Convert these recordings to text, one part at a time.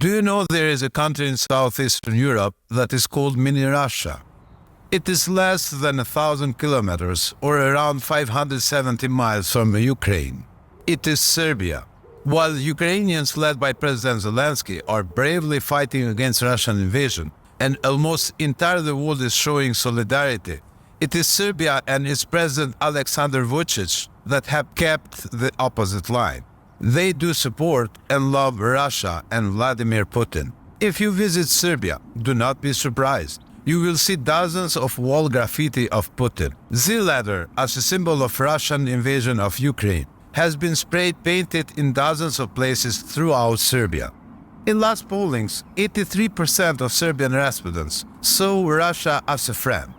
Do you know there is a country in southeastern Europe that is called Mini Russia? It is less than 1,000 kilometers or around 570 miles from Ukraine. It is Serbia. While Ukrainians led by President Zelensky are bravely fighting against Russian invasion and almost entire the world is showing solidarity, it is Serbia and its President Aleksandar Vučić that have kept the opposite line. They do support and love Russia and Vladimir Putin. If you visit Serbia, do not be surprised. You will see dozens of wall graffiti of Putin. The letter, as a symbol of Russian invasion of Ukraine, has been sprayed painted in dozens of places throughout Serbia. In last pollings, 83% of Serbian respondents saw Russia as a friend.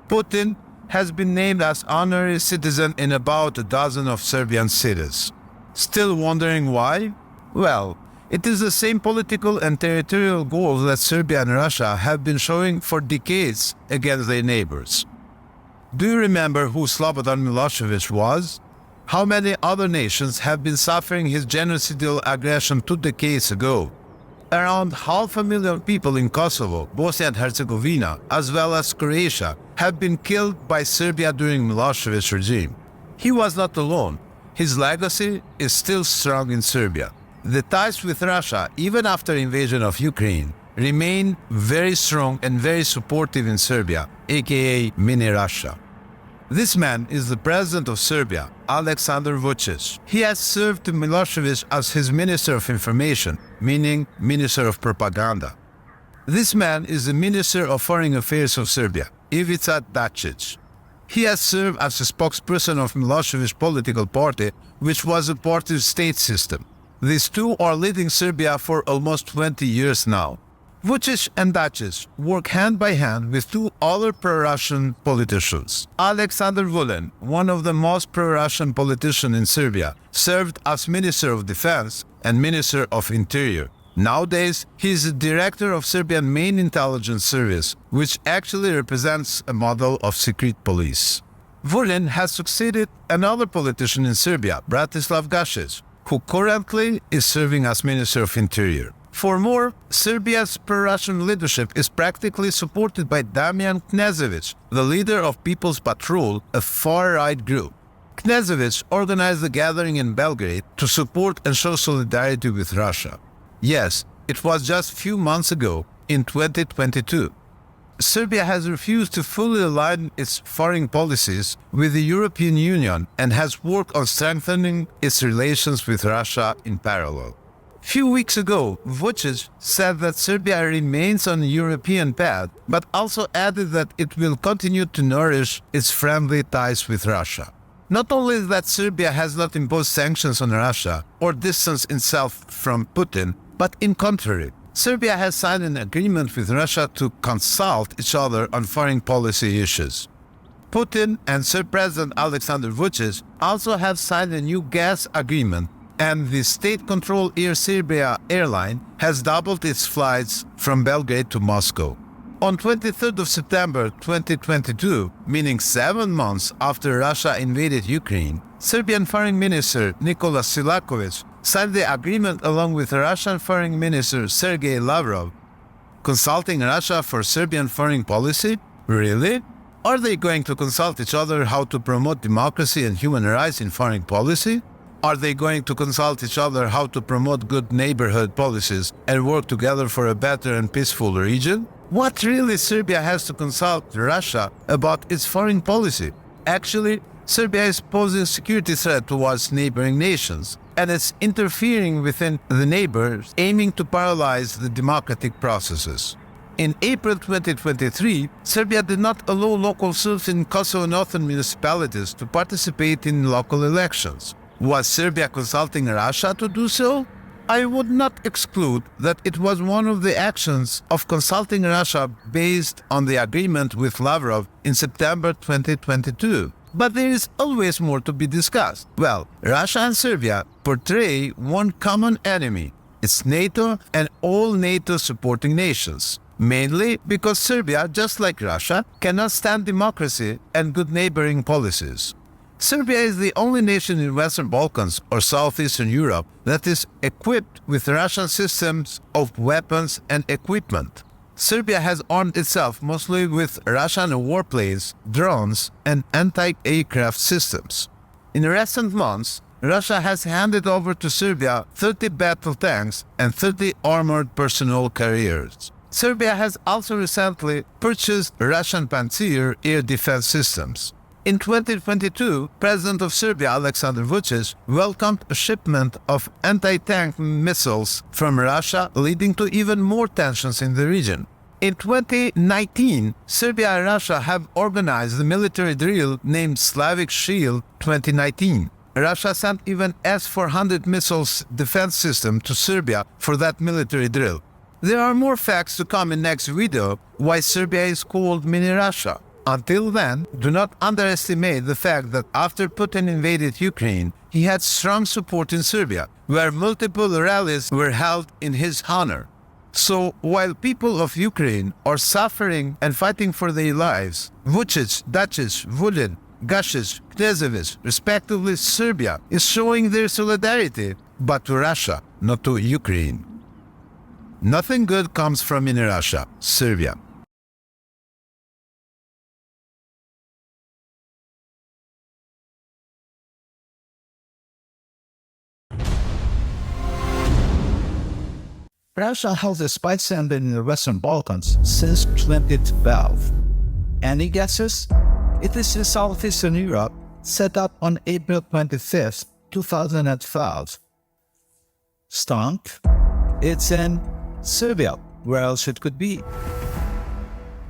Putin has been named as honorary citizen in about a dozen of Serbian cities. Still wondering why? Well, it is the same political and territorial goals that Serbia and Russia have been showing for decades against their neighbors. Do you remember who Slobodan Milosevic was? How many other nations have been suffering his genocidal aggression 2 decades ago? Around 500,000 people in Kosovo, Bosnia and Herzegovina, as well as Croatia, have been killed by Serbia during Milosevic's regime. He was not alone. His legacy is still strong in Serbia. The ties with Russia, even after invasion of Ukraine, remain very strong and very supportive in Serbia, aka Mini Russia. This man is the president of Serbia, Aleksandar Vučić. He has served to Milosevic as his Minister of Information, meaning Minister of Propaganda. This man is the Minister of Foreign Affairs of Serbia, Ivica Dačić. He has served as a spokesperson of Milosevic's political party, which was a party state system. These two are leading Serbia for almost 20 years now. Vučić and Dačić work hand by hand with two other pro-Russian politicians. Aleksandar Vulin, one of the most pro-Russian politicians in Serbia, served as Minister of Defense and Minister of Interior. Nowadays, he is the director of Serbian main intelligence service, which actually represents a model of secret police. Vulin has succeeded another politician in Serbia, Bratislav Gašić, who currently is serving as Minister of Interior. For more, Serbia's pro-Russian leadership is practically supported by Damian Knežević, the leader of People's Patrol, a far-right group. Knežević organized the gathering in Belgrade to support and show solidarity with Russia. Yes, it was just a few months ago, in 2022. Serbia has refused to fully align its foreign policies with the European Union and has worked on strengthening its relations with Russia in parallel. Few weeks ago, Vučić said that Serbia remains on the European path, but also added that it will continue to nourish its friendly ties with Russia. Not only that Serbia has not imposed sanctions on Russia or distanced itself from Putin, but in contrary, Serbia has signed an agreement with Russia to consult each other on foreign policy issues. Putin and Serb President Aleksandar Vučić also have signed a new gas agreement, and the state-controlled Air Serbia airline has doubled its flights from Belgrade to Moscow. On 23rd of September 2022, meaning 7 months after Russia invaded Ukraine, Serbian Foreign Minister Nikola Selakovic signed the agreement along with Russian Foreign Minister Sergei Lavrov. Consulting Russia for Serbian foreign policy? Really? Are they going to consult each other how to promote democracy and human rights in foreign policy? Are they going to consult each other how to promote good neighborhood policies and work together for a better and peaceful region? What really Serbia has to consult Russia about its foreign policy? Actually, Serbia is posing a security threat towards neighboring nations, and it's interfering within the neighbors, aiming to paralyze the democratic processes. In April 2023, Serbia did not allow local Serbs in Kosovo northern municipalities to participate in local elections. Was Serbia consulting Russia to do so? I would not exclude that it was one of the actions of consulting Russia based on the agreement with Lavrov in September 2022. But there is always more to be discussed. Well, Russia and Serbia portray one common enemy. It's NATO and all NATO supporting nations. Mainly because Serbia, just like Russia, cannot stand democracy and good neighboring policies. Serbia is the only nation in Western Balkans or Southeastern Europe that is equipped with Russian systems of weapons and equipment. Serbia has armed itself mostly with Russian warplanes, drones, and anti-aircraft systems. In recent months, Russia has handed over to Serbia 30 battle tanks and 30 armored personnel carriers. Serbia has also recently purchased Russian Pantsir air defense systems. In 2022, President of Serbia Aleksandar Vučić welcomed a shipment of anti-tank missiles from Russia, leading to even more tensions in the region. In 2019, Serbia and Russia have organized a military drill named Slavic Shield 2019. Russia sent even S-400 missiles defense system to Serbia for that military drill. There are more facts to come in next video why Serbia is called Mini Russia. Until then, do not underestimate the fact that after Putin invaded Ukraine, he had strong support in Serbia, where multiple rallies were held in his honor. So, while people of Ukraine are suffering and fighting for their lives, Vučić, Dačić, Vulin, Gašić, Knežević, respectively Serbia, is showing their solidarity, but to Russia, not to Ukraine. Nothing good comes from Mini Russia, Serbia. Russia held a spy center in the Western Balkans since 2012. Any guesses? It is in Southeastern Europe, set up on April 25th, 2012. Stumped? It's in Serbia. Where else it could be?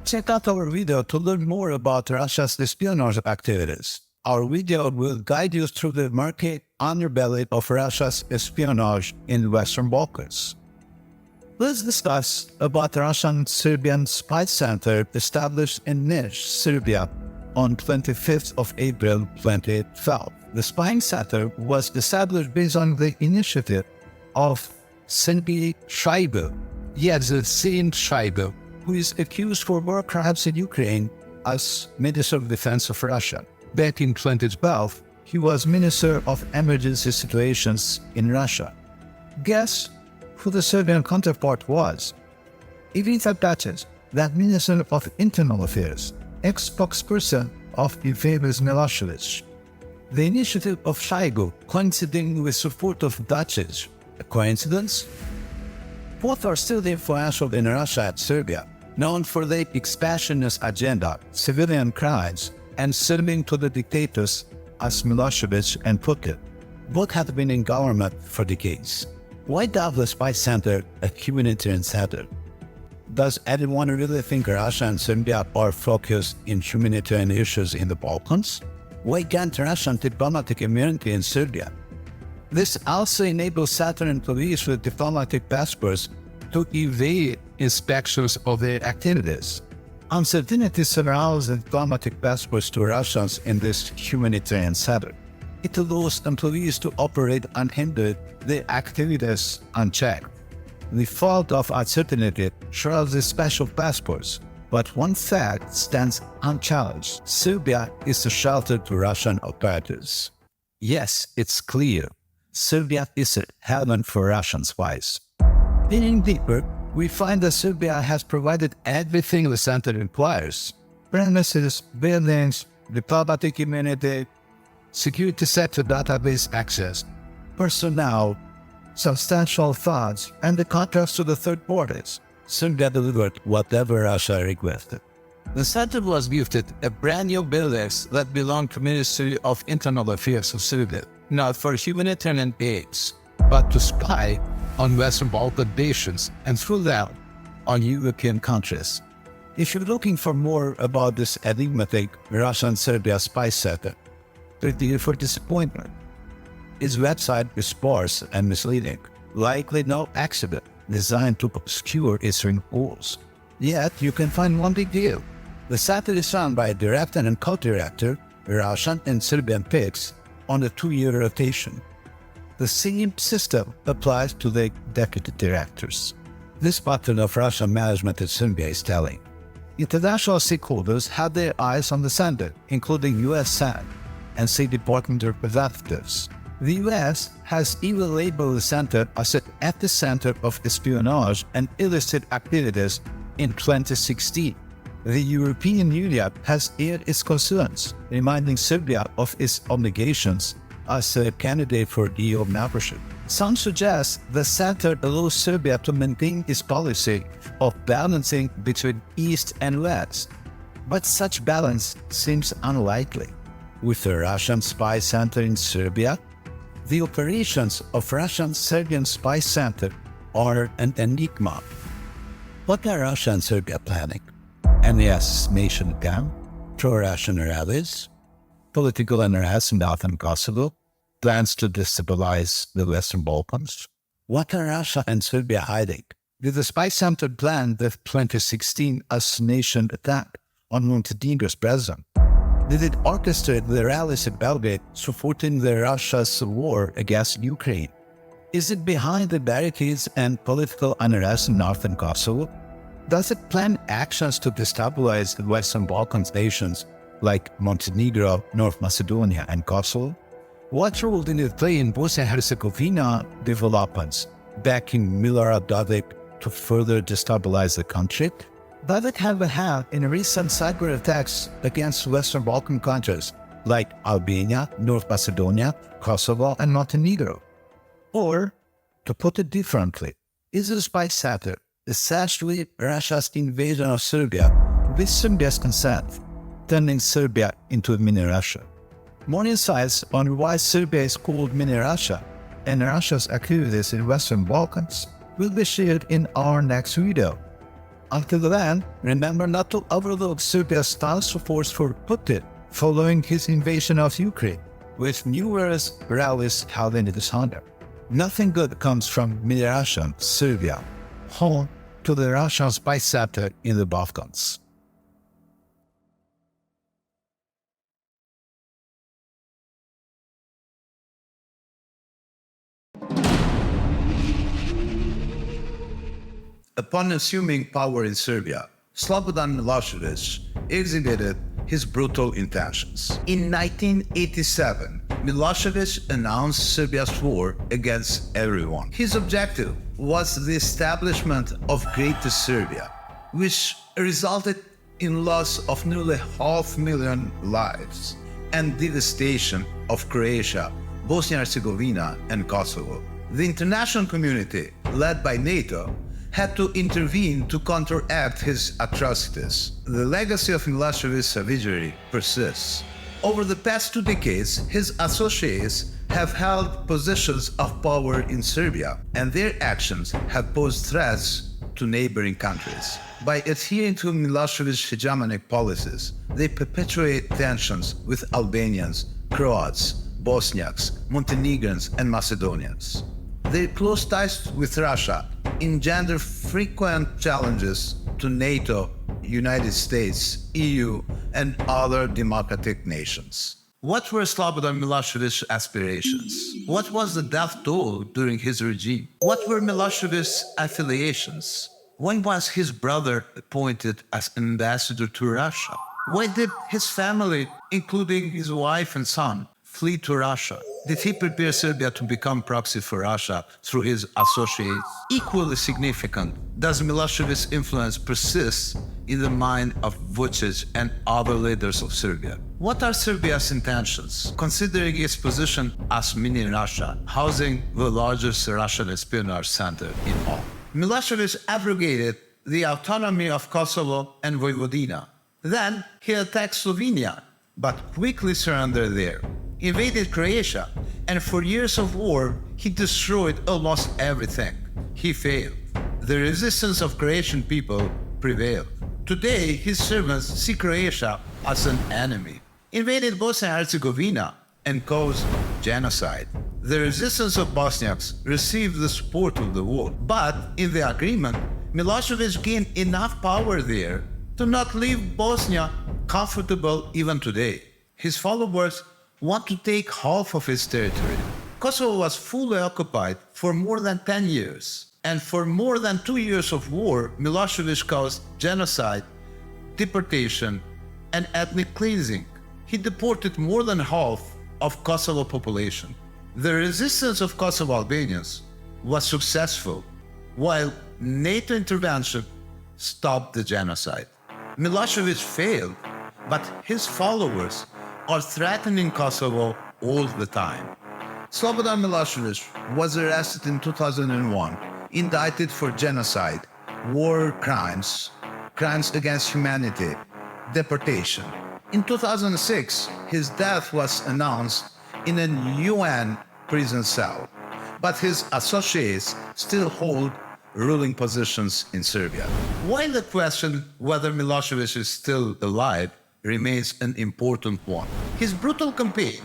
Check out our video to learn more about Russia's espionage activities. Our video will guide you through the murky underbelly of Russia's espionage in the Western Balkans. Let's discuss about the Russian-Serbian spy center established in Nish, Serbia on 25th of April 2012. The spying center was established based on the initiative of Sergei Shaibu. Yes, the same Shaibu, who is accused for war crimes in Ukraine as Minister of Defense of Russia. Back in 2012, he was Minister of Emergency Situations in Russia. Guess who the Serbian counterpart was? Ivica Dačić, that Minister of Internal Affairs, ex-spokesperson of the famous Milosevic. The initiative of Shaigu coinciding with support of Dačić. A coincidence? Both are still influential in Russia and Serbia, known for their expansionist agenda, civilian crimes, and serving to the dictators as Milosevic and Putin. Both have been in government for decades. Why doubt the spy center a humanitarian center? Does anyone really think Russia and Serbia are focused in humanitarian issues in the Balkans? Why can't Russian diplomatic immunity in Serbia? This also enables Saturn employees with diplomatic passports to evade inspections of their activities. Uncertainty surrounds the diplomatic passports to Russians in this humanitarian center. It allows employees to operate unhindered, their activities unchecked. The fault of uncertainty shrouds the special passports, but one fact stands unchallenged. Serbia is a shelter to Russian operators. Yes, it's clear. Serbia is a haven for Russian spies. Digging deeper, we find that Serbia has provided everything the center requires: premises, buildings, diplomatic immunity, security sector database access, personnel, substantial funds, and the contracts to the third parties. Serbia delivered whatever Russia requested. The center was gifted a brand new buildings that belong to Ministry of Internal Affairs of Serbia, not for humanitarian aids, but to spy on Western Balkan nations and through that on European countries. If you're looking for more about this enigmatic Russian-Serbia spy center, prepare for disappointment. Its website is sparse and misleading, likely no accident, designed to obscure its rules. Yet you can find one big deal. The center is run by a director and co-director, Russian and Serbian PICs, on a 2-year rotation. The same system applies to the deputy directors. This pattern of Russian management in Serbia is telling. International stakeholders had their eyes on the center, including US Senate. and State Department representatives. The US has even labeled the center as an epicenter of espionage and illicit activities in 2016. The European Union has aired its concerns, reminding Serbia of its obligations as a candidate for EU membership. Some suggest the center allows Serbia to maintain its policy of balancing between East and West, but such balance seems unlikely. With the Russian spy center in Serbia, the operations of Russian Serbian spy center are an enigma. What are Russia and Serbia planning? Any assassination camp, pro-Russian rallies, political unrest in northern Kosovo, plans to destabilize the Western Balkans? What are Russia and Serbia hiding? Did the spy center plan the 2016 assassination attack on Montenegro's president? Did it orchestrate the rallies in Belgrade supporting Russia's war against Ukraine? Is it behind the barricades and political unrest in northern Kosovo? Does it plan actions to destabilize the Western Balkans nations like Montenegro, North Macedonia, and Kosovo? What role did it play in Bosnia and Herzegovina developments, backing Milorad Dodik to further destabilize the country? Does it have a hand in recent cyber attacks against Western Balkan countries like Albania, North Macedonia, Kosovo, and Montenegro? Or, to put it differently, is the spy center essentially Russia's invasion of Serbia with Serbia's consent, turning Serbia into a mini-Russia? More insights on why Serbia is called mini-Russia and Russia's activities in Western Balkans will be shared in our next video. Until then, remember not to overlook Serbia's strong support for Putin following his invasion of Ukraine, with numerous rallies held in its honor. Nothing good comes from mini-Russia, Serbia, home to the Russian spy center in the Balkans. Upon assuming power in Serbia, Slobodan Milosevic exhibited his brutal intentions. In 1987, Milosevic announced Serbia's war against everyone. His objective was the establishment of Greater Serbia, which resulted in loss of nearly 500,000 lives and devastation of Croatia, Bosnia and Herzegovina, and Kosovo. The international community, led by NATO, had to intervene to counteract his atrocities. The legacy of Milosevic's savagery persists. Over the past 2 decades, his associates have held positions of power in Serbia, and their actions have posed threats to neighboring countries. By adhering to Milosevic's hegemonic policies, they perpetuate tensions with Albanians, Croats, Bosniaks, Montenegrins, and Macedonians. Their close ties with Russia engender frequent challenges to NATO, United States, EU, and other democratic nations. What were Slobodan Milosevic's aspirations? What was the death toll during his regime? What were Milosevic's affiliations? When was his brother appointed as ambassador to Russia? Why did his family, including his wife and son, flee to Russia? Did he prepare Serbia to become proxy for Russia through his associates? Equally significant, does Milosevic's influence persist in the mind of Vučić and other leaders of Serbia? What are Serbia's intentions, considering its position as mini-Russia, housing the largest Russian espionage center in all? Milosevic abrogated the autonomy of Kosovo and Vojvodina. Then he attacked Slovenia, but quickly surrendered there, invaded Croatia, and for years of war, he destroyed almost everything. He failed. The resistance of Croatian people prevailed. Today, his servants see Croatia as an enemy, invaded Bosnia and Herzegovina, and caused genocide. The resistance of Bosniaks received the support of the world, but in the agreement, Milosevic gained enough power there to not leave Bosnia comfortable even today. His followers want to take half of his territory. Kosovo was fully occupied for more than 10 years, and for more than 2 years of war, Milosevic caused genocide, deportation, and ethnic cleansing. he deported more than half of Kosovo population. The resistance of Kosovo Albanians was successful, while NATO intervention stopped the genocide. Milosevic failed, but his followers are threatening Kosovo all the time. Slobodan Milosevic was arrested in 2001, indicted for genocide, war crimes, crimes against humanity, deportation. In 2006, his death was announced in a UN prison cell, but his associates still hold ruling positions in Serbia. While the question whether Milosevic is still alive remains an important one, his brutal campaign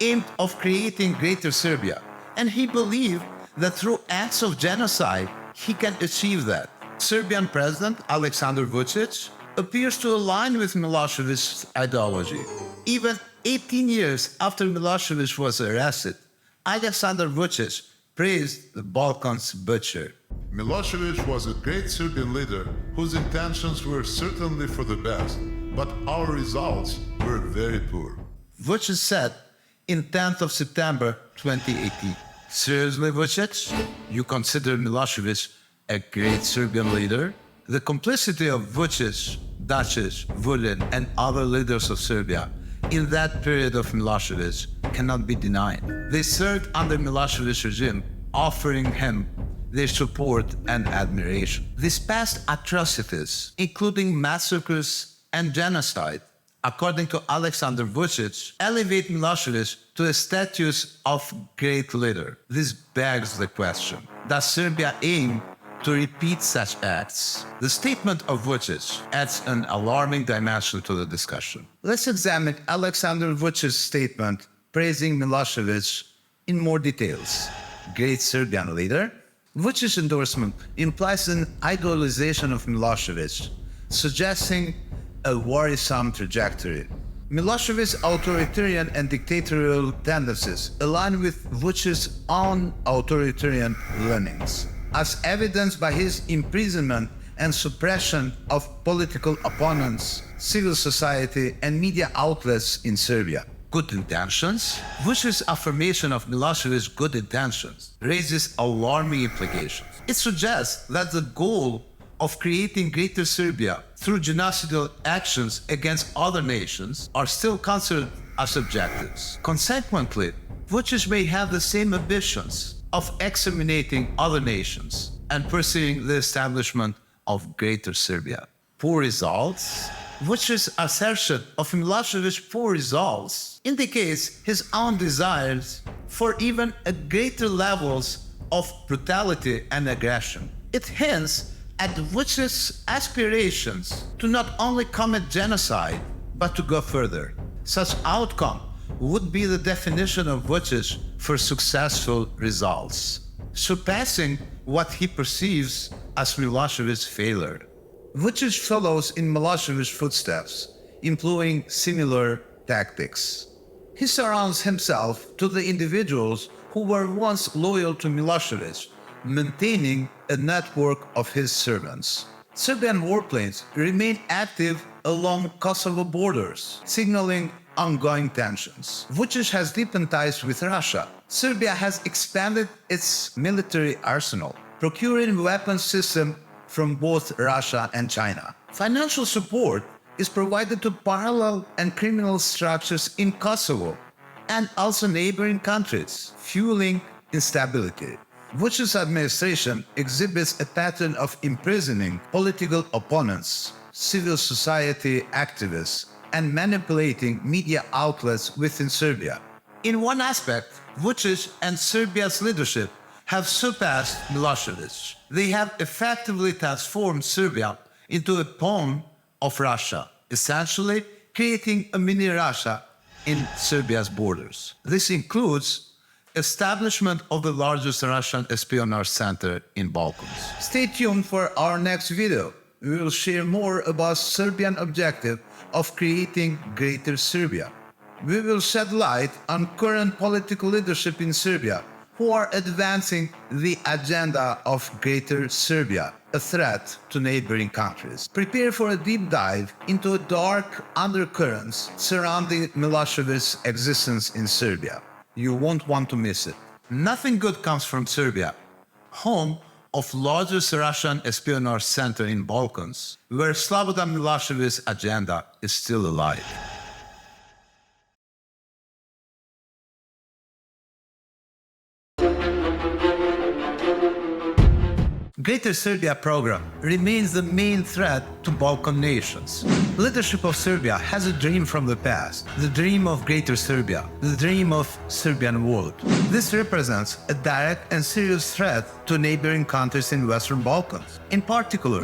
aimed of creating Greater Serbia, and he believed that through acts of genocide he can achieve that. Serbian President Aleksandar Vučić appears to align with Milosevic's ideology. Even 18 years after Milosevic was arrested, Aleksandar Vučić praised the Balkans butcher. Milosevic was a great Serbian leader whose intentions were certainly for the best, but our results were very poor. Vučić said in 10th of September 2018, "Seriously, Vučić, you consider Milosevic a great Serbian leader?" The complicity of Vučić, Dačić, Vulin, and other leaders of Serbia in that period of Milosevic cannot be denied. They served under Milosevic's regime, offering him their support and admiration. These past atrocities, including massacres and genocide, according to Aleksandar Vučić, elevate Milosevic to a status of great leader. This begs the question, does Serbia aim to repeat such acts? The statement of Vučić adds an alarming dimension to the discussion. Let's examine Aleksandar Vučić's statement praising Milosevic in more details. Great Serbian leader? Vučić's endorsement implies an idolization of Milosevic, suggesting a worrisome trajectory. Milosevic's authoritarian and dictatorial tendencies align with Vučić's own authoritarian leanings, as evidenced by his imprisonment and suppression of political opponents, civil society, and media outlets in Serbia. Good intentions? Vučić's affirmation of Milosevic's good intentions raises alarming implications. It suggests that the goal of creating Greater Serbia through genocidal actions against other nations are still considered as objectives. Consequently, Vučić may have the same ambitions of exterminating other nations and pursuing the establishment of Greater Serbia. Poor results? Vučić's assertion of Milosevic's poor results indicates his own desires for even a greater levels of brutality and aggression. It hints at Vučić's aspirations to not only commit genocide, but to go further. Such outcome would be the definition of Vučić for successful results, surpassing what he perceives as Milosevic's failure. Vučić follows in Milosevic's footsteps, employing similar tactics. He surrounds himself to the individuals who were once loyal to Milosevic, maintaining a network of his servants. Serbian warplanes remain active along Kosovo borders, signaling ongoing tensions. Vučić has deepened ties with Russia. Serbia has expanded its military arsenal, procuring weapons systems from both Russia and China. Financial support is provided to parallel and criminal structures in Kosovo and also neighboring countries, fueling instability. Vučić's administration exhibits a pattern of imprisoning political opponents, civil society activists, and manipulating media outlets within Serbia. In one aspect, Vučić and Serbia's leadership have surpassed Milosevic. They have effectively transformed Serbia into a pawn of Russia, essentially creating a mini Russia in Serbia's borders. This includes establishment of the largest Russian espionage center in Balkans. Stay tuned for our next video. We will share more about Serbian objective of creating Greater Serbia. We will shed light on current political leadership in Serbia, who are advancing the agenda of Greater Serbia, a threat to neighboring countries. Prepare for a deep dive into dark undercurrents surrounding Milosevic's existence in Serbia. You won't want to miss it. Nothing good comes from Serbia, home of largest Russian espionage center in Balkans, where Slobodan Milosevic's agenda is still alive. Greater Serbia program remains the main threat to Balkan nations. Leadership of Serbia has a dream from the past, the dream of Greater Serbia, the dream of Serbian World. This represents a direct and serious threat to neighboring countries in Western Balkans. In particular,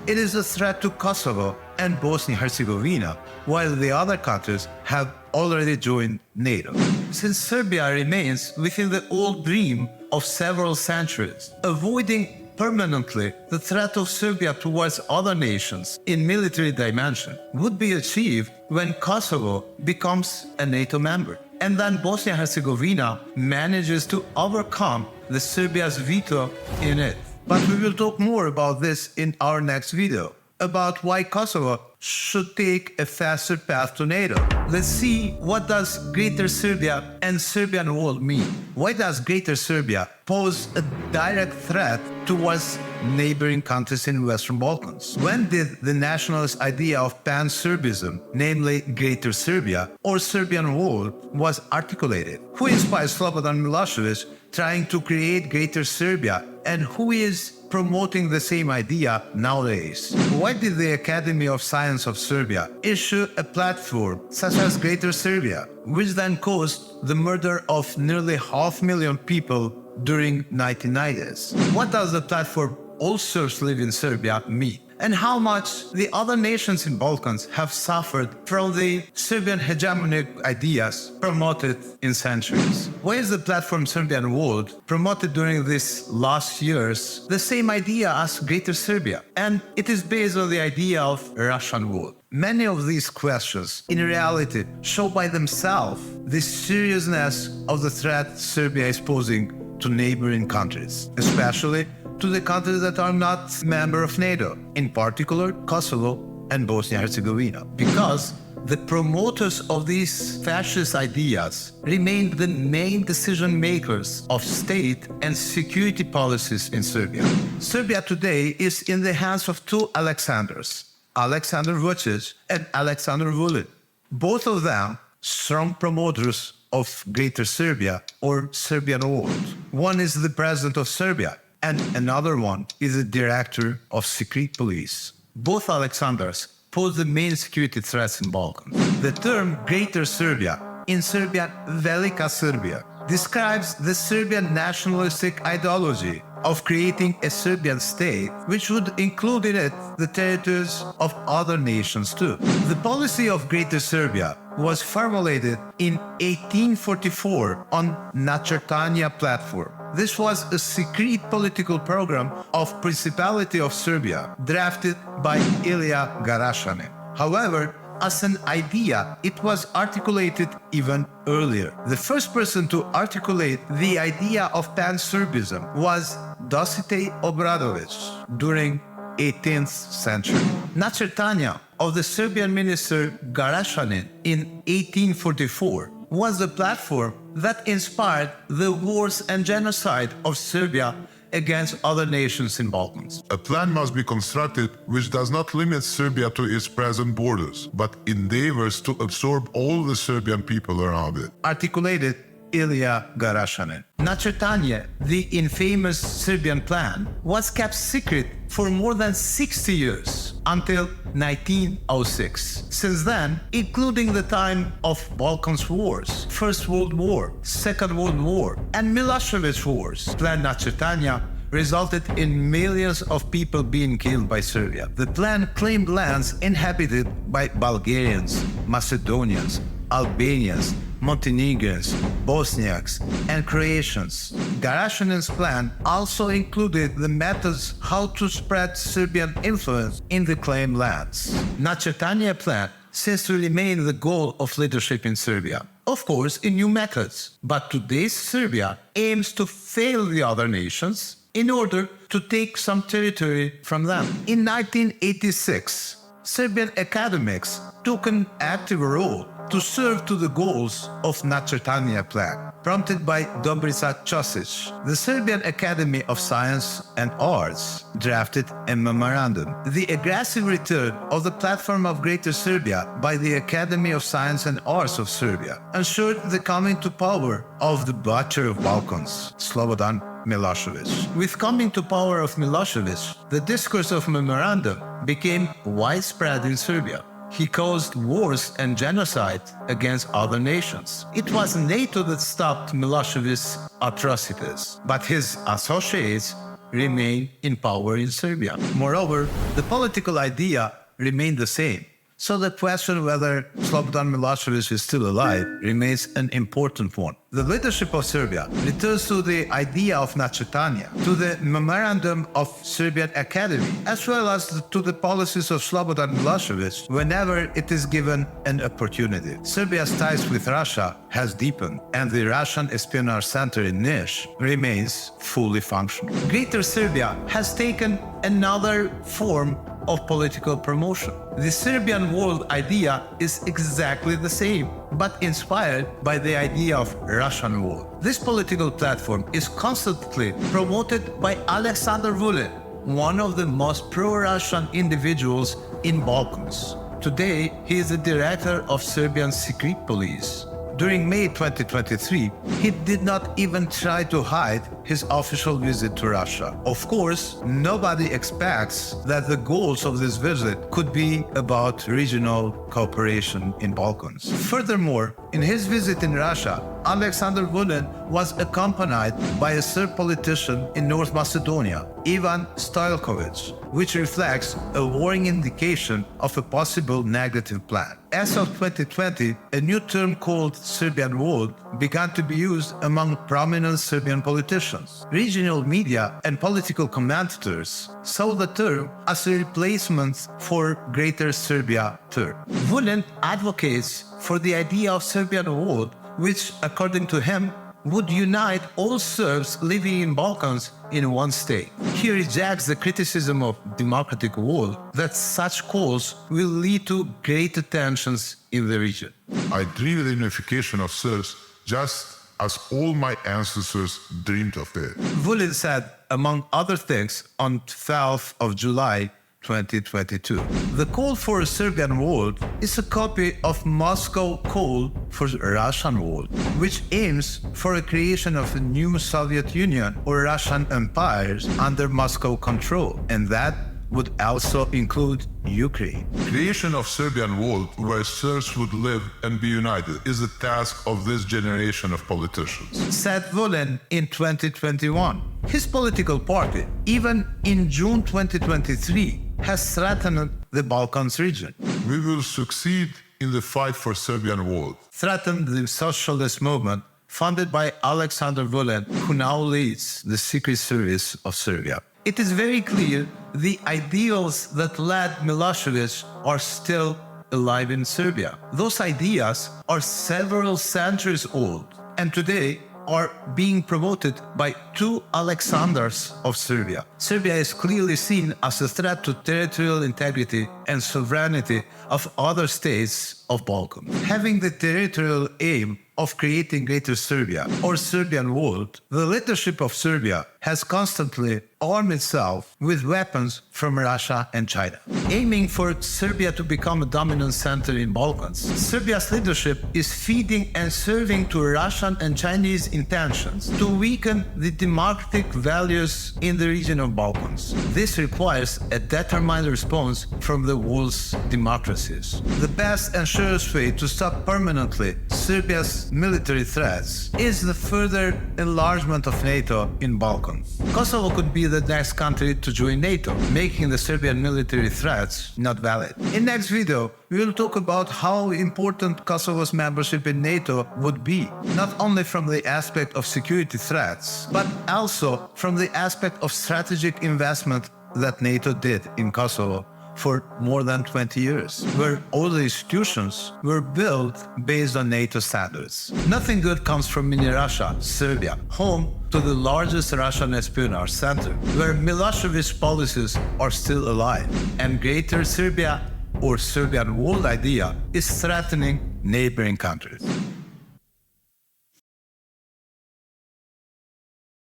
it is a threat to Kosovo and Bosnia-Herzegovina, while the other countries have already joined NATO. Since Serbia remains within the old dream of several centuries, avoiding permanently the threat of Serbia towards other nations in military dimension would be achieved when Kosovo becomes a NATO member. And then Bosnia-Herzegovina manages to overcome the Serbia's veto in it. But we will talk more about this in our next video, about why Kosovo should take a faster path to NATO. Let's see, what does Greater Serbia and Serbian World mean? Why does Greater Serbia pose a direct threat towards neighboring countries in Western Balkans? When did the nationalist idea of pan-Serbism, namely Greater Serbia or Serbian World, was articulated? Who inspired Slobodan Milosevic trying to create Greater Serbia, and who is promoting the same idea nowadays? Why did the Academy of Science of Serbia issue a platform such as Greater Serbia, which then caused the murder of nearly 500,000 people during 1990s? What does the platform "All Serbs live in Serbia" mean? And how much the other nations in Balkans have suffered from the Serbian hegemonic ideas promoted in centuries? Why is the platform Serbian World promoted during these last years the same idea as Greater Serbia? And it is based on the idea of Russian World. Many of these questions, in reality, show by themselves the seriousness of the threat Serbia is posing to neighboring countries, especially to the countries that are not members of NATO, in particular Kosovo and Bosnia-Herzegovina, because the promoters of these fascist ideas remain the main decision makers of state and security policies in Serbia. Serbia today is in the hands of two Alexanders, Alexander Vučić and Alexander Vulin, both of them strong promoters of Greater Serbia or Serbian World. One is the president of Serbia, and another one is the director of secret police. Both Alexanders pose the main security threats in Balkans. The term Greater Serbia, in Serbian Velika Serbia, describes the Serbian nationalistic ideology of creating a Serbian state, which would include in it the territories of other nations too. The policy of Greater Serbia was formulated in 1844 on Načrtanja platform. This was a secret political program of Principality of Serbia, drafted by Ilija Garašanin. However, as an idea, it was articulated even earlier. The first person to articulate the idea of pan-Serbism was Dositej Obradović during 18th century. Načrtanja of the Serbian minister Garašanin in 1844 was the platform that inspired the wars and genocide of Serbia against other nations in Balkans. A plan must be constructed which does not limit Serbia to its present borders, but endeavors to absorb all the Serbian people around it. Articulated Ilija Garašanin. Načrtanje, the infamous Serbian plan, was kept secret for more than 60 years, until 1906. Since then, including the time of Balkans Wars, First World War, Second World War, and Milosevic Wars, Plan Načrtanja resulted in millions of people being killed by Serbia. The plan claimed lands inhabited by Bulgarians, Macedonians, Albanians, Montenegrins, Bosniaks, and Croatians. Garašanin's plan also included the methods how to spread Serbian influence in the claimed lands. Načrtanja plan seems to remain the goal of leadership in Serbia. of course in new methods. But today's Serbia aims to fail the other nations in order to take some territory from them. In 1986, Serbian academics took an active role to serve to the goals of Nacrtanja plan, prompted by Dobrica Ćosić. The Serbian Academy of Science and Arts drafted a memorandum. The aggressive return of the platform of Greater Serbia by the Academy of Science and Arts of Serbia ensured the coming to power of the butcher of Balkans, Slobodan Milosevic. With coming to power of Milosevic, the discourse of memorandum became widespread in Serbia. He caused wars and genocide against other nations. It was NATO that stopped Milosevic's atrocities, but his associates remained in power in Serbia. Moreover, the political idea remained the same. So the question whether Slobodan Milosevic is still alive remains an important one. The leadership of Serbia returns to the idea of Nacrtanja, to the memorandum of Serbian Academy, as well as to the policies of Slobodan Milosevic whenever it is given an opportunity. Serbia's ties with Russia has deepened, and the Russian espionage center in Nish remains fully functional. Greater Serbia has taken another form of political promotion. The Serbian World idea is exactly the same, but inspired by the idea of Russian World. This political platform is constantly promoted by Aleksandar Vulin, one of the most pro-Russian individuals in Balkans. Today, he is the director of Serbian secret police. During May 2023, he did not even try to hide his official visit to Russia. Of course, nobody expects that the goals of this visit could be about regional cooperation in Balkans. Furthermore, in his visit in Russia, Aleksandar Vulin was accompanied by a Serb politician in North Macedonia, Ivan Stojkovic, which reflects a worrying indication of a possible negative plan. As of 2020, a new term called Serbian World began to be used among prominent Serbian politicians. Regional media and political commentators saw the term as a replacement for Greater Serbia term. Vulin advocates for the idea of Serbian World, which, according to him, would unite all Serbs living in Balkans in one state. He rejects the criticism of democratic world that such calls will lead to greater tensions in the region. I dream the unification of Serbs just as all my ancestors dreamed of it. Vulin said, among other things, on 12th of July 2022. The call for a Serbian world is a copy of Moscow call for Russian world, which aims for a creation of a new Soviet Union or Russian empires under Moscow control, and that would also include Ukraine. Creation of Serbian world where Serbs would live and be united is the task of this generation of politicians, said Vulin in 2021. His political party, even in June 2023, has threatened the Balkans region. We will succeed in the fight for Serbian world. Threatened the socialist movement funded by Aleksandar Vulin, who now leads the Secret Service of Serbia. It is very clear the ideals that led Milosevic are still alive in Serbia. Those ideas are several centuries old, and today are being promoted by two Aleksandars of Serbia. Serbia is clearly seen as a threat to territorial integrity and sovereignty of other states of Balkans. Having the territorial aim of creating Greater Serbia or Serbian World, the leadership of Serbia has constantly armed itself with weapons from Russia and China, aiming for Serbia to become a dominant center in Balkans. Serbia's leadership is feeding and serving to Russian and Chinese intentions to weaken the democratic values in the region of Balkans. This requires a determined response from the world's democracies. The best and surest way to stop permanently Serbia's military threats is the further enlargement of NATO in Balkans. Kosovo could be the next country to join NATO, making the Serbian military threats not valid. In next video, we will talk about how important Kosovo's membership in NATO would be, not only from the aspect of security threats, but also from the aspect of strategic investment that NATO did in Kosovo for more than 20 years, where all the institutions were built based on NATO standards. Nothing good comes from Mini Russia, Serbia, home to the largest Russian espionage center, where Milosevic policies are still alive, and Greater Serbia or Serbian World idea is threatening neighboring countries.